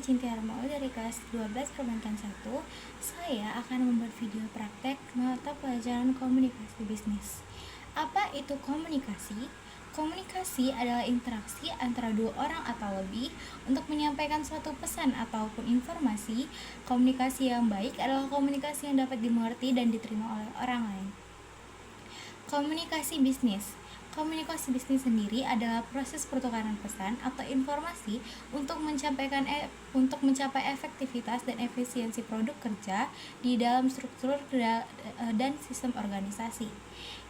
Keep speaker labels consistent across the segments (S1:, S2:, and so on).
S1: Cintia Romawi dari kelas 12 Perbankan 1. Saya akan membuat video praktek mata pelajaran komunikasi bisnis. Apa itu komunikasi? Komunikasi adalah interaksi antara dua orang atau lebih untuk menyampaikan suatu pesan ataupun informasi. Komunikasi yang baik adalah komunikasi yang dapat dimengerti dan diterima oleh orang lain. Komunikasi bisnis. Komunikasi bisnis sendiri adalah proses pertukaran pesan atau informasi untuk mencapai efektivitas dan efisiensi produk kerja di dalam struktur dan sistem organisasi.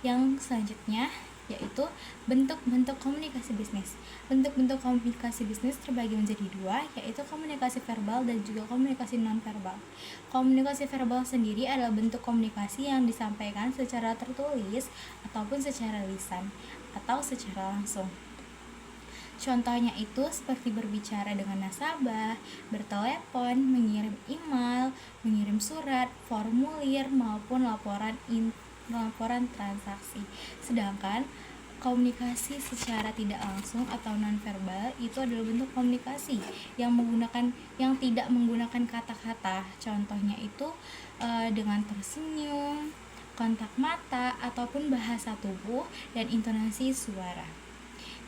S1: Yang selanjutnya yaitu bentuk-bentuk komunikasi bisnis. Bentuk-bentuk komunikasi bisnis terbagi menjadi dua, yaitu komunikasi verbal dan juga komunikasi non-verbal. Komunikasi verbal sendiri adalah bentuk komunikasi yang disampaikan secara tertulis ataupun secara lisan atau secara langsung. Contohnya itu seperti berbicara dengan nasabah, bertelepon, mengirim email, mengirim surat, formulir maupun laporan transaksi. Sedangkan komunikasi secara tidak langsung atau nonverbal itu adalah bentuk komunikasi yang tidak menggunakan kata-kata. Contohnya itu dengan tersenyum, kontak mata ataupun bahasa tubuh dan intonasi suara.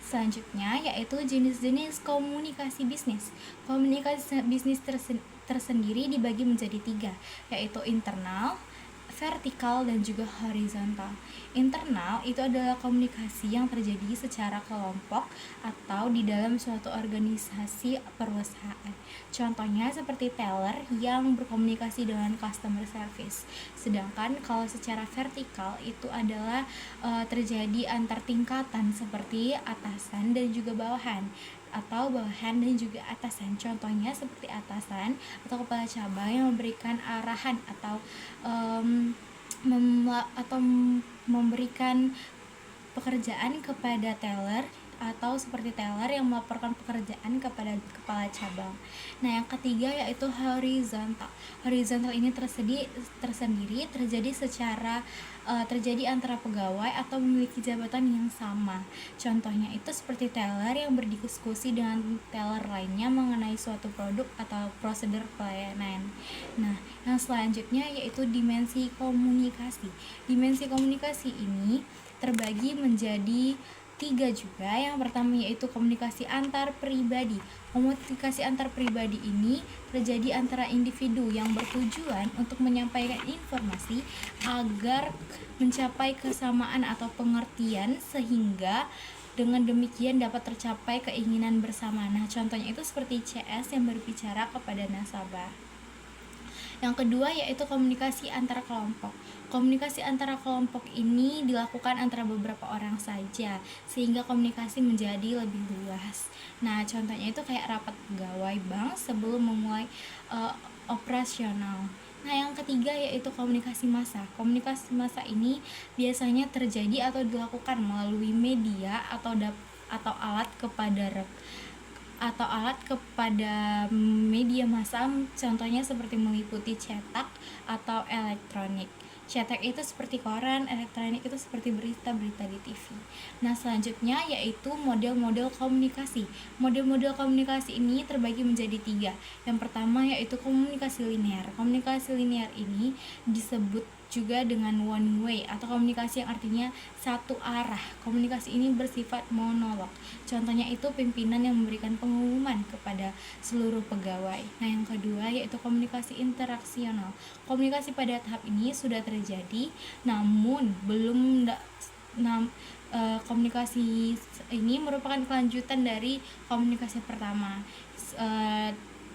S1: Selanjutnya yaitu jenis-jenis komunikasi bisnis. Komunikasi bisnis tersendiri dibagi menjadi tiga, yaitu internal, vertikal, dan juga horizontal. Internal itu adalah komunikasi yang terjadi secara kelompok atau di dalam suatu organisasi perusahaan. Contohnya seperti teller yang berkomunikasi dengan customer service. Sedangkan kalau secara vertikal itu adalah terjadi antar tingkatan seperti atasan dan juga bawahan, atau bawahan dan juga atasan. Contohnya seperti atasan atau kepala cabang yang memberikan arahan atau memberikan pekerjaan kepada teller, atau seperti teller yang melaporkan pekerjaan kepada kepala cabang. Nah, yang ketiga yaitu horizontal. Horizontal ini tersendiri terjadi antara pegawai atau memiliki jabatan yang sama. Contohnya itu seperti teller yang berdiskusi dengan teller lainnya mengenai suatu produk atau prosedur pelayanan. Nah, yang selanjutnya yaitu dimensi komunikasi. Dimensi komunikasi ini terbagi menjadi tiga juga. Yang pertama yaitu komunikasi antar pribadi. Komunikasi antar pribadi ini terjadi antara individu yang bertujuan untuk menyampaikan informasi agar mencapai kesamaan atau pengertian sehingga dengan demikian dapat tercapai keinginan bersama. Nah, contohnya itu seperti CS yang berbicara kepada nasabah. Yang kedua yaitu komunikasi antara kelompok. Komunikasi antara kelompok ini dilakukan antara beberapa orang saja sehingga komunikasi menjadi lebih luas. Nah, contohnya itu kayak rapat pegawai bank sebelum memulai operasional. Nah, yang ketiga yaitu komunikasi massa. Komunikasi massa ini biasanya terjadi atau dilakukan melalui media atau alat kepada media massa, contohnya seperti meliputi cetak atau elektronik. Cetak itu seperti koran, elektronik itu seperti berita-berita di TV. Nah, selanjutnya yaitu model-model komunikasi. Model-model komunikasi ini terbagi menjadi tiga. Yang pertama yaitu komunikasi linear. Komunikasi linear ini disebut juga dengan one way atau komunikasi yang artinya satu arah. Komunikasi ini bersifat monolog. Contohnya itu pimpinan yang memberikan pengumuman kepada seluruh pegawai. Nah, yang kedua yaitu komunikasi interaksional. Komunikasi pada tahap ini sudah terjadi, namun komunikasi ini merupakan kelanjutan dari komunikasi pertama.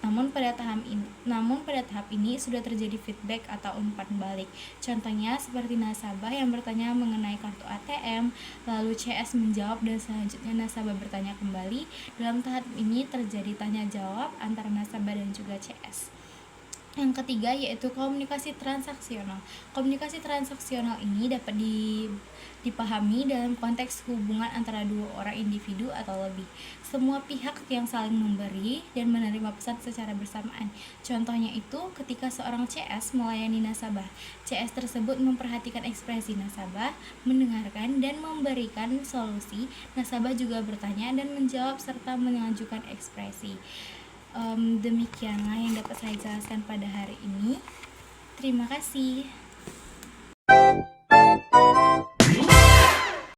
S1: Namun pada tahap ini sudah terjadi feedback atau umpan balik. Contohnya seperti nasabah yang bertanya mengenai kartu ATM, lalu CS menjawab dan selanjutnya nasabah bertanya kembali. Dalam tahap ini terjadi tanya jawab antara nasabah dan juga CS. Yang ketiga yaitu komunikasi transaksional. Komunikasi transaksional ini dapat dipahami dalam konteks hubungan antara dua orang individu atau lebih. Semua pihak yang saling memberi dan menerima pesan secara bersamaan. Contohnya itu ketika seorang CS melayani nasabah. CS tersebut memperhatikan ekspresi nasabah, mendengarkan dan memberikan solusi. Nasabah juga bertanya dan menjawab serta mengajukan ekspresi. Demikianlah yang dapat saya jelaskan pada hari ini. Terima kasih.